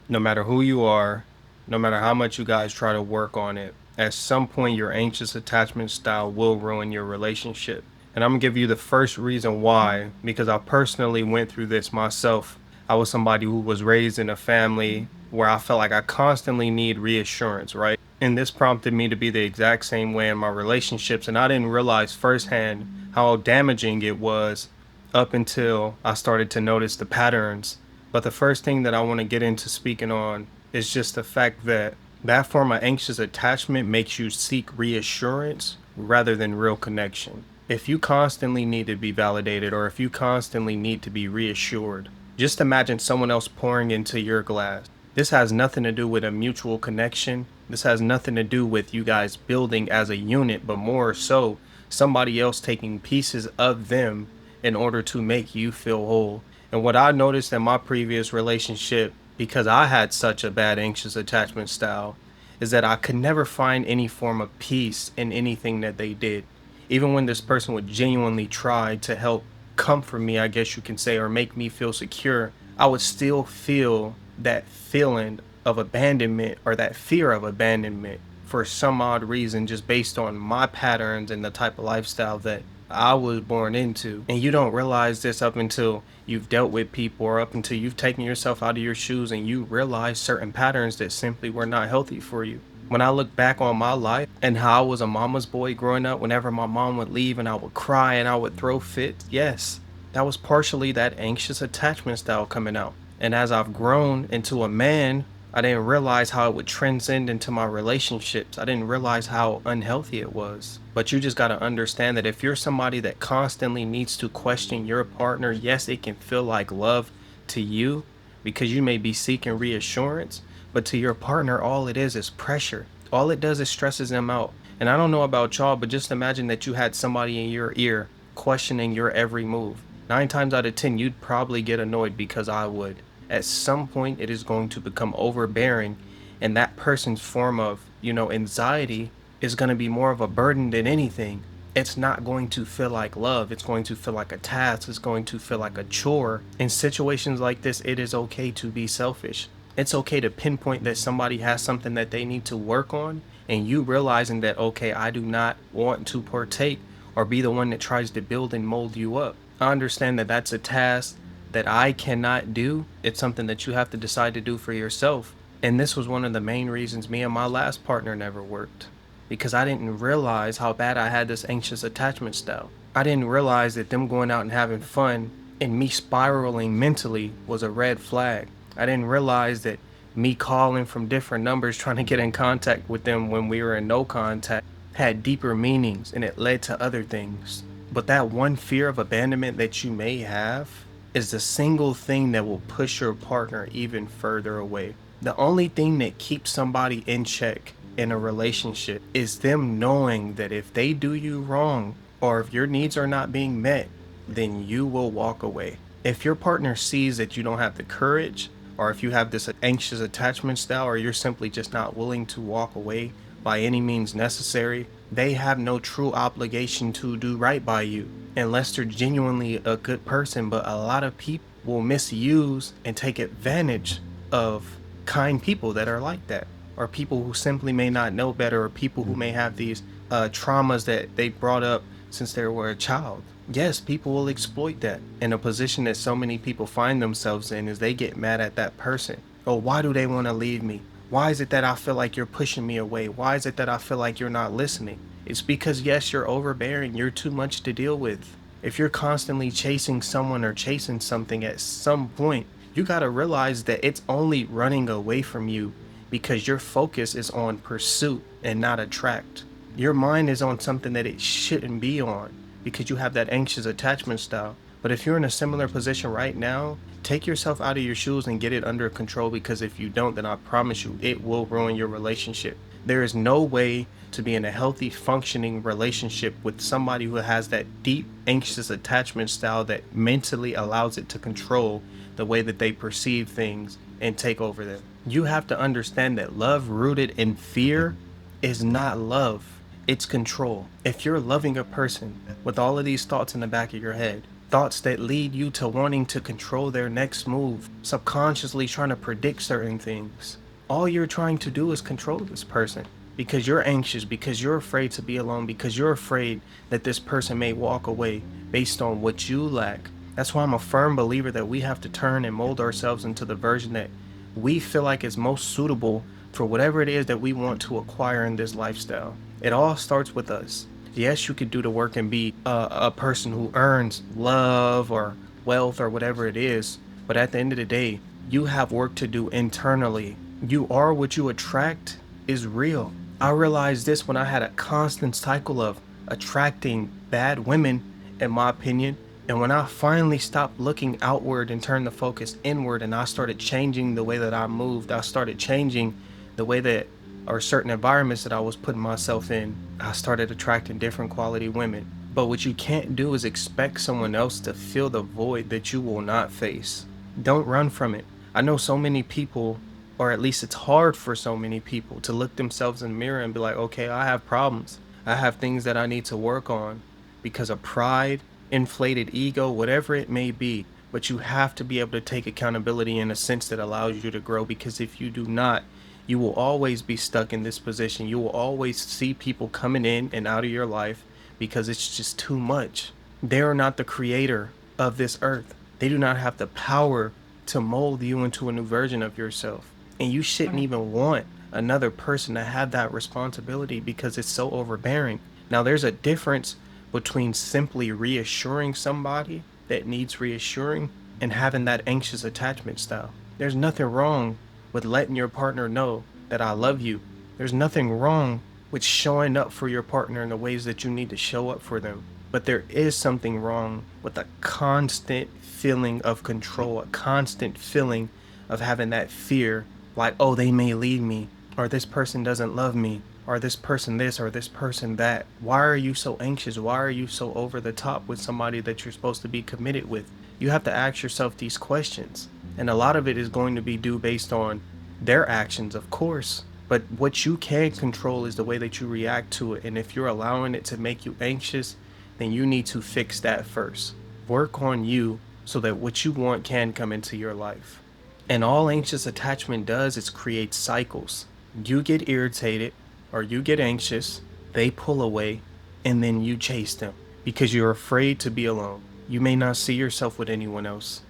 No matter who you are, no matter how much you guys try to work on it, at some point your anxious attachment style will ruin your relationship. And I'm gonna give you the first reason why, because I personally went through this myself. I was somebody who was raised in a family where I felt like I constantly need reassurance, right? And this prompted me to be the exact same way in my relationships. And I didn't realize firsthand how damaging it was up until I started to notice the patterns. But the first thing that I want to get into speaking on is just the fact that that form of anxious attachment makes you seek reassurance rather than real connection. If you constantly need to be validated or if you constantly need to be reassured, just imagine someone else pouring into your glass. This has nothing to do with a mutual connection. This has nothing to do with you guys building as a unit, but more so somebody else taking pieces of them in order to make you feel whole. And what I noticed in my previous relationship, because I had such a bad anxious attachment style, is that I could never find any form of peace in anything that they did. Even when this person would genuinely try to help comfort me, I guess you can say, or make me feel secure, I would still feel that feeling of abandonment or that fear of abandonment for some odd reason, just based on my patterns and the type of lifestyle that I was born into. And you don't realize this up until you've dealt with people or up until you've taken yourself out of your shoes and you realize certain patterns that simply were not healthy for you. When I look back on my life and how I was a mama's boy growing up, whenever my mom would leave and I would cry and I would throw fits, yes, that was partially that anxious attachment style coming out. And as I've grown into a man, I didn't realize how it would transcend into my relationships. I didn't realize how unhealthy it was. But you just got to understand that if you're somebody that constantly needs to question your partner, yes, it can feel like love to you because you may be seeking reassurance, but to your partner, all it is pressure. All it does is stresses them out. And I don't know about y'all, but just imagine that you had somebody in your ear questioning your every move. 9 times out of 10, you'd probably get annoyed because I would. At some point, it is going to become overbearing, and that person's form of, anxiety is going to be more of a burden than anything. It's not going to feel like love. It's going to feel like a task. It's going to feel like a chore. In situations like this, it is okay to be selfish. It's okay to pinpoint that somebody has something that they need to work on, and you realizing that, okay, I do not want to partake or be the one that tries to build and mold you up. I understand that that's a task that I cannot do. It's something that you have to decide to do for yourself. And this was one of the main reasons me and my last partner never worked, because I didn't realize how bad I had this anxious attachment style. I didn't realize that them going out and having fun and me spiraling mentally was a red flag. I didn't realize that me calling from different numbers trying to get in contact with them when we were in no contact had deeper meanings and it led to other things. But that one fear of abandonment that you may have is the single thing that will push your partner even further away. The only thing that keeps somebody in check in a relationship is them knowing that if they do you wrong or if your needs are not being met, then you will walk away. If your partner sees that you don't have the courage, or if you have this anxious attachment style, or you're simply just not willing to walk away by any means necessary, they have no true obligation to do right by you unless they're genuinely a good person. But a lot of people will misuse and take advantage of kind people that are like that, or people who simply may not know better, or people who may have these traumas that they brought up since they were a child. Yes, people will exploit that. And a position that so many people find themselves in is they get mad at that person. Oh, why do they want to leave me? Why is it that I feel like you're pushing me away? Why is it that I feel like you're not listening? It's because, yes, you're overbearing. You're too much to deal with. If you're constantly chasing someone or chasing something, at some point, you got to realize that it's only running away from you because your focus is on pursuit and not attract. Your mind is on something that it shouldn't be on because you have that anxious attachment style. But if you're in a similar position right now, take yourself out of your shoes and get it under control, because if you don't, then I promise you it will ruin your relationship. There is no way to be in a healthy, functioning relationship with somebody who has that deep, anxious attachment style that mentally allows it to control the way that they perceive things and take over them. You have to understand that love rooted in fear is not love. It's control. If you're loving a person with all of these thoughts in the back of your head, thoughts that lead you to wanting to control their next move, subconsciously trying to predict certain things. All you're trying to do is control this person because you're anxious, because you're afraid to be alone, because you're afraid that this person may walk away based on what you lack. That's why I'm a firm believer that we have to turn and mold ourselves into the version that we feel like is most suitable for whatever it is that we want to acquire in this lifestyle. It all starts with us. Yes, you could do the work and be a person who earns love or wealth or whatever it is, but at the end of the day, you have work to do internally. You are what you attract is real. I realized this when I had a constant cycle of attracting bad women, in my opinion. And when I finally stopped looking outward and turned the focus inward and I started changing the way that I moved, I started changing the way that, or certain environments that I was putting myself in, I started attracting different quality women. But what you can't do is expect someone else to fill the void that you will not face. Don't run from it. I know so many people, or at least it's hard for so many people to look themselves in the mirror and be like, okay, I have problems. I have things that I need to work on because of pride, inflated ego, whatever it may be. But you have to be able to take accountability in a sense that allows you to grow, because if you do not, you will always be stuck in this position. You will always see people coming in and out of your life because it's just too much. They are not the creator of this earth. They do not have the power to mold you into a new version of yourself. And you shouldn't even want another person to have that responsibility because it's so overbearing. Now, there's a difference between simply reassuring somebody that needs reassuring and having that anxious attachment style. There's nothing wrong with letting your partner know that I love you. There's nothing wrong with showing up for your partner in the ways that you need to show up for them. But there is something wrong with a constant feeling of control, a constant feeling of having that fear like, oh, they may leave me, or this person doesn't love me, or this person this, or this person that. Why are you so anxious? Why are you so over the top with somebody that you're supposed to be committed with? You have to ask yourself these questions. And a lot of it is going to be due based on their actions, of course. But what you can control is the way that you react to it. And if you're allowing it to make you anxious, then you need to fix that first. Work on you so that what you want can come into your life. And all anxious attachment does is create cycles. You get irritated or you get anxious, they pull away, and then you chase them because you're afraid to be alone. You may not see yourself with anyone else.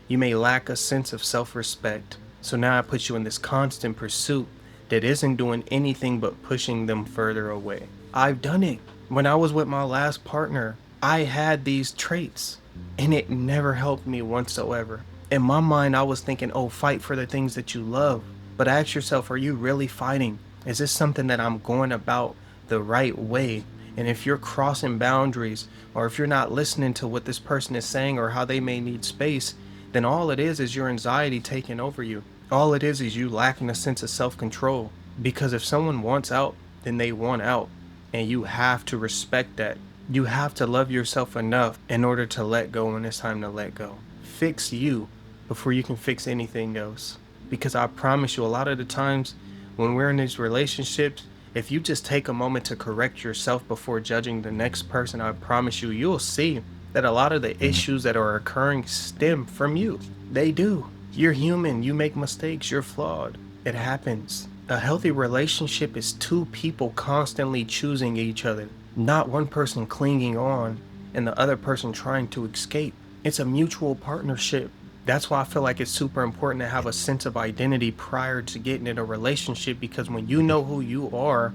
You may lack a sense of self-respect. So now I put you in this constant pursuit that isn't doing anything but pushing them further away. I've done it. When I was with my last partner, I had these traits and it never helped me whatsoever. In my mind, I was thinking, oh, fight for the things that you love. But ask yourself, are you really fighting? Is this something that I'm going about the right way? And if you're crossing boundaries, or if you're not listening to what this person is saying or how they may need space, then all it is your anxiety taking over you. All it is you lacking a sense of self-control. Because if someone wants out, then they want out. And you have to respect that. You have to love yourself enough in order to let go when it's time to let go. Fix you before you can fix anything else. Because I promise you, a lot of the times when we're in these relationships, if you just take a moment to correct yourself before judging the next person, I promise you, you'll see that a lot of the issues that are occurring stem from you. They do. You're human. You make mistakes. You're flawed. It happens. A healthy relationship is two people constantly choosing each other, not one person clinging on and the other person trying to escape. It's a mutual partnership. That's why I feel like it's super important to have a sense of identity prior to getting in a relationship, because when you know who you are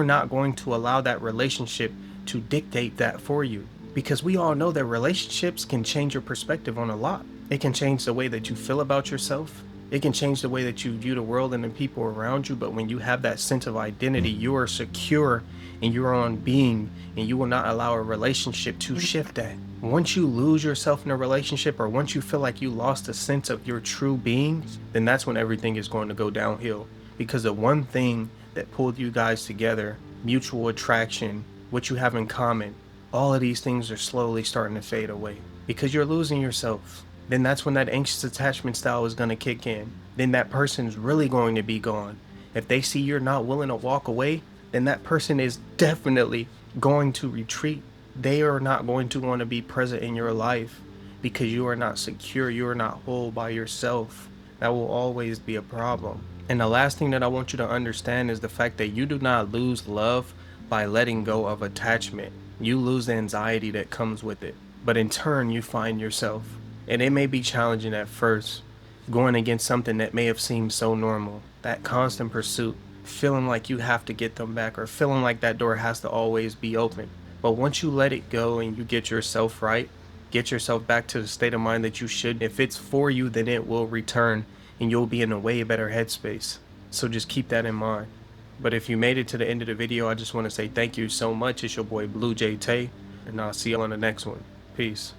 not going to allow that relationship to dictate that for you. Because we all know that relationships can change your perspective on a lot. It can change the way that you feel about yourself. It can change the way that you view the world and the people around you. But when you have that sense of identity, you are secure in your own being, and you will not allow a relationship to shift that. Once you lose yourself in a relationship, or once you feel like you lost a sense of your true being, then that's when everything is going to go downhill. Because the one thing that pulled you guys together, mutual attraction, what you have in common, all of these things are slowly starting to fade away because you're losing yourself. Then that's when that anxious attachment style is going to kick in. Then that person's really going to be gone. If they see you're not willing to walk away, then that person is definitely going to retreat. They are not going to want to be present in your life because you are not secure, you are not whole by yourself. That will always be a problem. And the last thing that I want you to understand is the fact that you do not lose love by letting go of attachment. You lose the anxiety that comes with it. But in turn, you find yourself. And it may be challenging at first, going against something that may have seemed so normal. That constant pursuit, feeling like you have to get them back, or feeling like that door has to always be open. But once you let it go and you get yourself right, get yourself back to the state of mind that you should, if it's for you, then it will return and you'll be in a way better headspace. So just keep that in mind. But if you made it to the end of the video, I just want to say thank you so much. It's your boy Blue Jay Tay, and I'll see you on the next one. Peace.